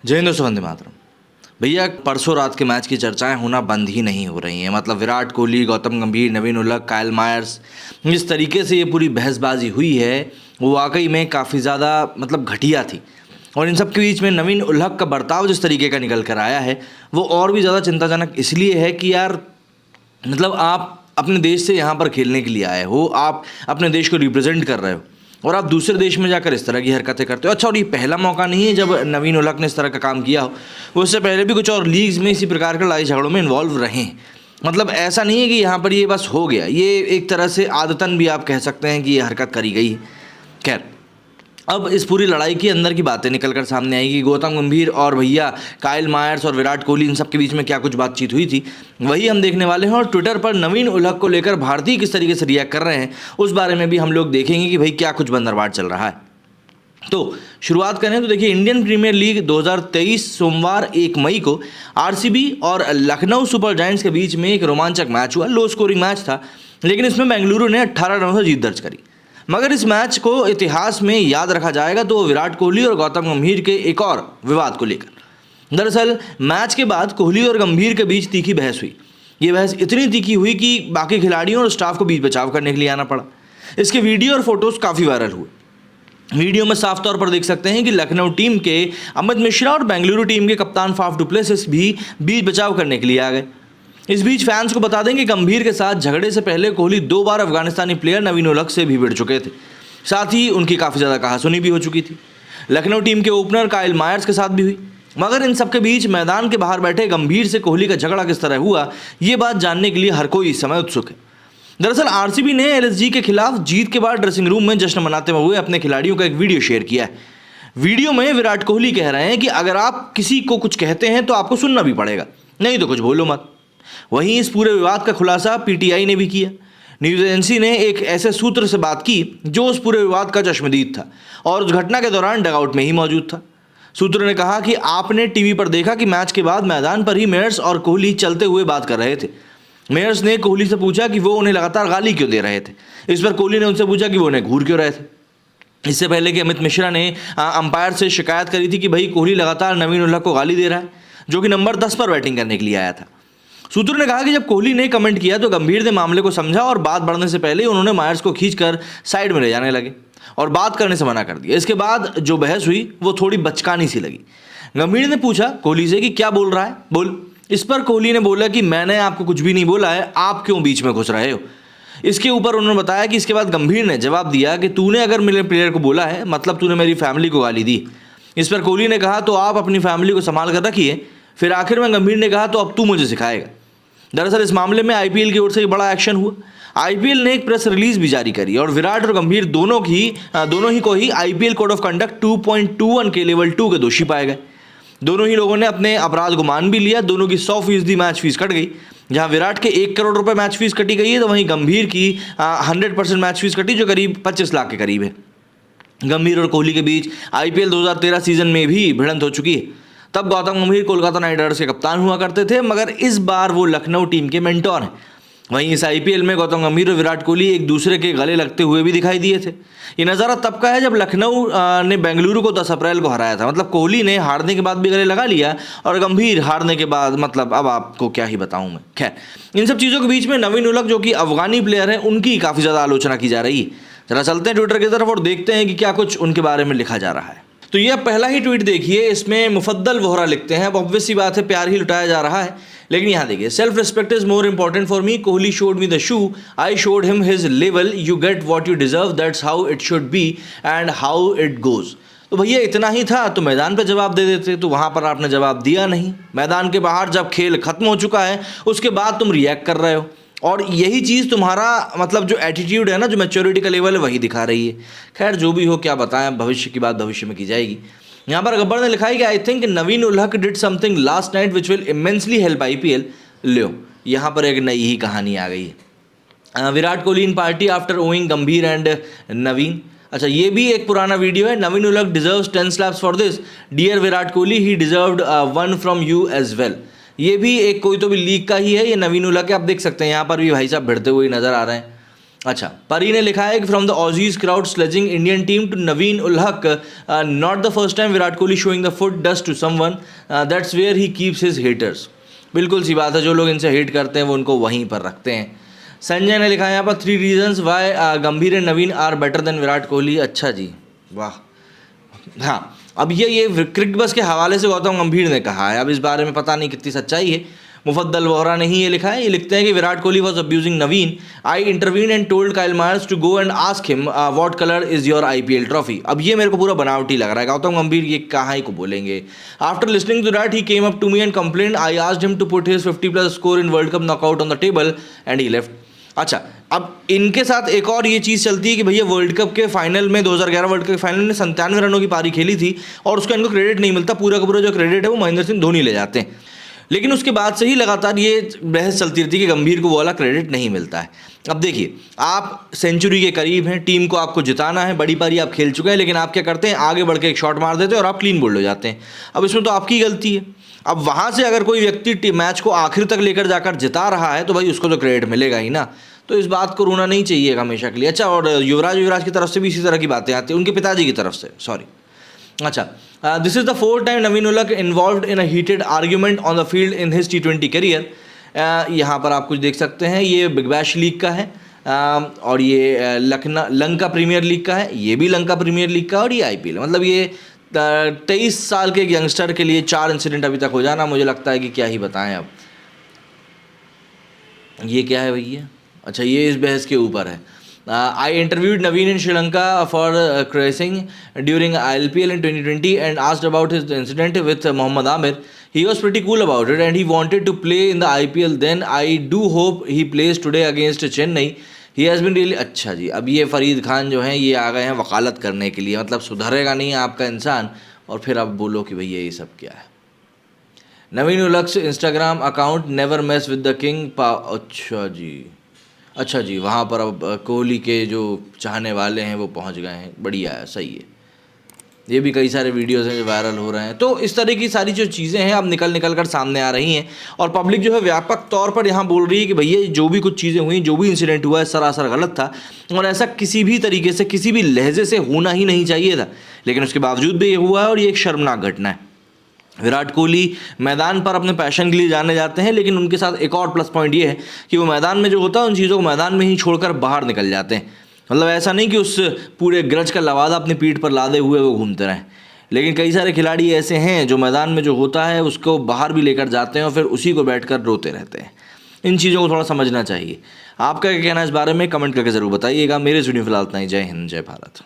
जय हिंद दोस्तों, वंदे मातरम। भैया परसों रात के मैच की चर्चाएं होना बंद ही नहीं हो रही हैं। मतलब विराट कोहली, गौतम गंभीर, नवीन उलक, कायल मायर्स, जिस तरीके से ये पूरी बहसबाजी हुई है वो वाकई में काफ़ी ज़्यादा मतलब घटिया थी। और इन सब के बीच में नवीन उलक का बर्ताव जिस तरीके का निकल कर आया है वो और भी ज़्यादा चिंताजनक इसलिए है कि यार मतलब आप अपने देश से यहाँ पर खेलने के लिए आए हो, आप अपने देश को रिप्रेजेंट कर रहे हो और आप दूसरे देश में जाकर इस तरह की हरकतें करते हो। अच्छा, और ये पहला मौका नहीं है जब नवीन उलक ने इस तरह का काम किया हो, वो उससे पहले भी कुछ और लीग्स में इसी प्रकार के लड़ाई झगड़ों में इन्वॉल्व रहे हैं। मतलब ऐसा नहीं है कि यहाँ पर ये बस हो गया, ये एक तरह से आदतन भी आप कह सकते हैं कि ये हरकत करी गई है। खैर, अब इस पूरी लड़ाई के अंदर की बातें निकलकर सामने आई कि गौतम गंभीर और भैया कायल मायर्स और विराट कोहली इन सब के बीच में क्या कुछ बातचीत हुई थी, वही हम देखने वाले हैं। और ट्विटर पर नवीन उलक को लेकर भारतीय किस तरीके से रिएक्ट कर रहे हैं उस बारे में भी हम लोग देखेंगे कि भाई क्या कुछ बंदरवाट चल रहा है। तो शुरुआत करें तो देखिए, इंडियन प्रीमियर लीग 2023 सोमवार 1 मई को आरसीबी और लखनऊ सुपर जायंट्स के बीच में एक रोमांचक मैच हुआ। लो स्कोरिंग मैच था, लेकिन इसमें बेंगलुरु ने 18 रनों से जीत दर्ज करी। मगर इस मैच को इतिहास में याद रखा जाएगा तो विराट कोहली और गौतम गंभीर के एक और विवाद को लेकर। दरअसल मैच के बाद कोहली और गंभीर के बीच तीखी बहस हुई। ये बहस इतनी तीखी हुई कि बाकी खिलाड़ियों और स्टाफ को बीच बचाव करने के लिए आना पड़ा। इसके वीडियो और फोटोज काफ़ी वायरल हुए। वीडियो में साफ तौर पर देख सकते हैं कि लखनऊ टीम के अमित मिश्रा और बेंगलुरु टीम के कप्तान फाफ डु प्लेसिस भी बीच बचाव करने के लिए आ गए। इस बीच फैंस को बता दें कि गंभीर के साथ झगड़े से पहले कोहली 2 बार अफगानिस्तानी प्लेयर नवीन उलक से भी भिड़ चुके थे। साथ ही उनकी काफ़ी ज़्यादा कहासुनी भी हो चुकी थी। लखनऊ टीम के ओपनर कायल मायर्स के साथ भी हुई। मगर इन सब के बीच मैदान के बाहर बैठे गंभीर से कोहली का झगड़ा किस तरह हुआ, ये बात जानने के लिए हर कोई इस समय उत्सुक है। दरअसल आरसीबी ने एलएसजी के खिलाफ जीत के बाद ड्रेसिंग रूम में जश्न मनाते हुए अपने खिलाड़ियों का एक वीडियो शेयर किया है। वीडियो में विराट कोहली कह रहे हैं कि अगर आप किसी को कुछ कहते हैं तो आपको सुनना भी पड़ेगा, नहीं तो कुछ बोलो मत। वहीं इस पूरे विवाद का खुलासा पीटीआई ने भी किया। न्यूज एजेंसी ने एक ऐसे सूत्र से बात की जो उस पूरे विवाद का चश्मदीद था और उस घटना के दौरान डगआउट में ही मौजूद था। सूत्र ने कहा कि आपने टीवी पर देखा कि मैच के बाद मैदान पर ही मेयर्स और कोहली चलते हुए बात कर रहे थे। मेयर्स ने कोहली से पूछा कि वो उन्हें लगातार गाली क्यों दे रहे थे। इस पर कोहली ने उनसे पूछा कि वो उन्हें घूर क्यों रहे थे। इससे पहले कि अमित मिश्रा ने अंपायर से शिकायत करी थी कि भाई कोहली लगातार नवीन उलक को गाली दे रहा है, जो कि नंबर 10 पर बैटिंग करने के लिए आया था। सूत्रों ने कहा कि जब कोहली ने कमेंट किया तो गंभीर ने मामले को समझा और बात बढ़ने से पहले उन्होंने मायर्स को खींचकर साइड में ले जाने लगे और बात करने से मना कर दिया। इसके बाद जो बहस हुई वो थोड़ी बचकानी सी लगी। गंभीर ने पूछा कोहली से कि क्या बोल रहा है, बोल। इस पर कोहली ने बोला कि मैंने आपको कुछ भी नहीं बोला है, आप क्यों बीच में घुस रहे हो। इसके ऊपर उन्होंने बताया कि इसके बाद गंभीर ने जवाब दिया कि तूने अगर मेरे प्लेयर को बोला है मतलब तूने मेरी फैमिली को गाली दी। इस पर कोहली ने कहा तो आप अपनी फैमिली को संभाल कर रखिए। फिर आखिर में गंभीर ने कहा तो अब तू मुझे सिखाएगा। दरअसल इस मामले में आईपीएल की ओर से बड़ा एक्शन हुआ। आईपीएल ने एक प्रेस रिलीज भी जारी करी और विराट और गंभीर दोनों ही को ही आईपीएल कोड ऑफ कंडक्ट 2.21 के लेवल 2 के दोषी पाए गए। दोनों ही लोगों ने अपने अपराध को मान भी लिया। दोनों की 100% मैच फीस कट गई। जहां विराट के 1 करोड़ रुपए मैच फीस कटी गई है तो वहीं गंभीर की 100% मैच फीस कटी, जो करीब 25 लाख के करीब है। गंभीर और कोहली के बीच आईपीएल 2013 सीजन में भी भिड़ंत हो चुकी है। तब गौतम गंभीर कोलकाता नाइट राइडर्स के कप्तान हुआ करते थे, मगर इस बार वो लखनऊ टीम के मेंटोर हैं। वहीं इस आईपीएल में गौतम गंभीर और विराट कोहली एक दूसरे के गले लगते हुए भी दिखाई दिए थे। ये नज़ारा तब का है जब लखनऊ ने बेंगलुरु को 10 अप्रैल को हराया था। मतलब कोहली ने हारने के बाद भी गले लगा लिया और गंभीर हारने के बाद मतलब अब आपको क्या ही बताऊं मैं। खैर, इन सब चीज़ों के बीच में नवीन उलक जो कि अफगानी प्लेयर हैं, उनकी काफ़ी ज़्यादा आलोचना की जा रही है। जरा चलते हैं ट्विटर की तरफ और देखते हैं कि क्या कुछ उनके बारे में लिखा जा रहा है। तो ये पहला ही ट्वीट देखिए, इसमें मुफद्दल वोहरा लिखते हैं। अब ऑब्वियस सी बात है, प्यार ही लुटाया जा रहा है। लेकिन यहाँ देखिए, self respect is more important for me. Kohli showed me the shoe, I showed him his level. You get what you deserve, that's how it should be and how it goes. तो भैया इतना ही था तो मैदान पे जवाब दे देते, तो वहाँ पर आपने जवाब दिया नहीं। मैदान के बाहर जब खेल खत्म हो चुका है उसके बाद तुम रिएक्ट कर रहे हो और यही चीज़ तुम्हारा मतलब जो एटीट्यूड है ना, जो मैच्योरिटी का लेवल है, वही दिखा रही है। खैर, जो भी हो, क्या बताएं, भविष्य की बात भविष्य में की जाएगी। यहाँ पर गब्बर ने लिखा है कि आई think Naveen ul Haq did something last night which will immensely help IPL. लो, यहाँ पर एक नई ही कहानी आ गई है। Virat Kohli in party after owing Gambhir and Naveen. अच्छा, ये भी एक पुराना वीडियो है। Naveen ul Haq deserves 10 slaps for this, dear Virat Kohli, he deserved 1 from you as well. ये भी एक कोई तो भी लीग का ही है। ये नवीन उलक है, आप देख सकते हैं यहाँ पर भी भाई साहब भिड़ते हुए नजर आ रहे हैं। अच्छा, परी ने लिखा है कि from the Aussies crowd sledging Indian team to Naveen ul Haq, not the first time Virat Kohli showing the foot dust to someone, that's where he keeps his haters. बिल्कुल सी बात है, जो लोग इनसे हेट करते हैं वो उनको वहीं पर रखते हैं। संजय ने लिखा है यहाँ पर 3 reasons why Gambhir and Naveen are better than Virat Kohli. अच्छा जी, वाह। हाँ, अब ये क्रिकेट बस के हवाले से गौतम गंभीर ने कहा है, अब इस बारे में पता नहीं कितनी सच्चाई है। मुफद्दल वोहरा ने ही ये लिखा है, ये लिखते हैं कि Virat Kohli was abusing Naveen, I intervene and told Kyle Mayers to go and ask him what colour is your IPL trophy. अब ये मेरे को पूरा बनावटी लग रहा है, गौतम गंभीर ये कहाँ ही को बोलेंगे। After listening to that he came up to me and complained, I asked him to put his 50+ score in world cup knockout on the table and he left. अच्छा, अब इनके साथ एक और ये चीज़ चलती है कि भैया वर्ल्ड कप के फाइनल में 2011 वर्ल्ड कप के फाइनल में 97 रनों की पारी खेली थी और उसका इनको क्रेडिट नहीं मिलता, पूरा का पूरा जो क्रेडिट है वो महेंद्र सिंह धोनी ले जाते हैं। लेकिन उसके बाद से ही लगातार ये बहस चलती रहती है कि गंभीर को वो वाला क्रेडिट नहीं मिलता है। अब देखिए, आप सेंचुरी के करीब हैं, टीम को आपको जिताना है, बड़ी पारी आप खेल चुके हैं, लेकिन आप क्या करते हैं, आगे बढ़ के एक शॉट मार देते हैं और आप क्लीन बोल्ड हो जाते हैं। अब इसमें तो आपकी गलती है। अब वहाँ से अगर कोई व्यक्ति मैच को आखिर तक लेकर जाकर जिता रहा है तो भाई उसको तो क्रेडिट मिलेगा ही ना, तो इस बात को रोना नहीं चाहिए हमेशा के लिए। अच्छा, और युवराज की तरफ से भी इसी तरह की बातें आती हैं, उनके पिताजी की तरफ से, सॉरी। अच्छा, this is the 4th time Naveen ul Haq involved in a heated argument on the field in his T20 career. यहाँ पर आप कुछ देख सकते हैं, ये बिग बैश लीग का है और ये लंका प्रीमियर लीग का है, ये भी लंका प्रीमियर लीग का, और ये IPL। मतलब ये 23 साल के एक यंगस्टर के लिए 4 इंसिडेंट अभी तक हो जाना, मुझे लगता है कि क्या ही बताएं। अब ये क्या है भैया? अच्छा, ये इस बहस के ऊपर है। I interviewed Naveen in Sri Lanka for crashing during IPL in 2020 and asked about his incident with Mohammad Amir. He was pretty cool about it and he wanted to play in the IPL then. I do hope he plays today against Chennai. He has been really अच्छा जी। अब ये फरीद खान जो हैं ये आ गए हैं वकालत करने के लिए, मतलब सुधरेगा नहीं आपका इंसान और फिर आप बोलो कि भैया ये सब क्या है। नवीन उल हक Instagram account never mess with the king. अच्छा जी, वहाँ पर अब कोहली के जो चाहने वाले हैं वो पहुँच गए हैं, बढ़िया है, सही है। ये भी कई सारे वीडियोज़ हैं जो वायरल हो रहे हैं। तो इस तरह की सारी जो चीज़ें हैं अब निकल कर सामने आ रही हैं और पब्लिक जो है व्यापक तौर पर यहाँ बोल रही है कि भैया जो भी कुछ चीज़ें हुई, जो भी इंसिडेंट हुआ है सरासर गलत था और ऐसा किसी भी तरीके से किसी भी लहजे से होना ही नहीं चाहिए था, लेकिन उसके बावजूद भी ये हुआ है और ये एक शर्मनाक घटना है। विराट कोहली मैदान पर अपने पैशन के लिए जाने जाते हैं, लेकिन उनके साथ एक और प्लस पॉइंट ये है कि वो मैदान में जो होता है उन चीज़ों को मैदान में ही छोड़कर बाहर निकल जाते हैं। मतलब ऐसा नहीं कि उस पूरे ग्रज का लवादा अपनी पीठ पर लादे हुए वो घूमते रहें, लेकिन कई सारे खिलाड़ी ऐसे हैं जो मैदान में जो होता है उसको बाहर भी लेकर जाते हैं और फिर उसी को बैठकर रोते रहते हैं। इन चीज़ों को थोड़ा समझना चाहिए। आपका क्या कहना है इस बारे में कमेंट करके ज़रूर बताइएगा। मेरे वीडियो फिलहाल इतना ही। जय हिंद, जय भारत।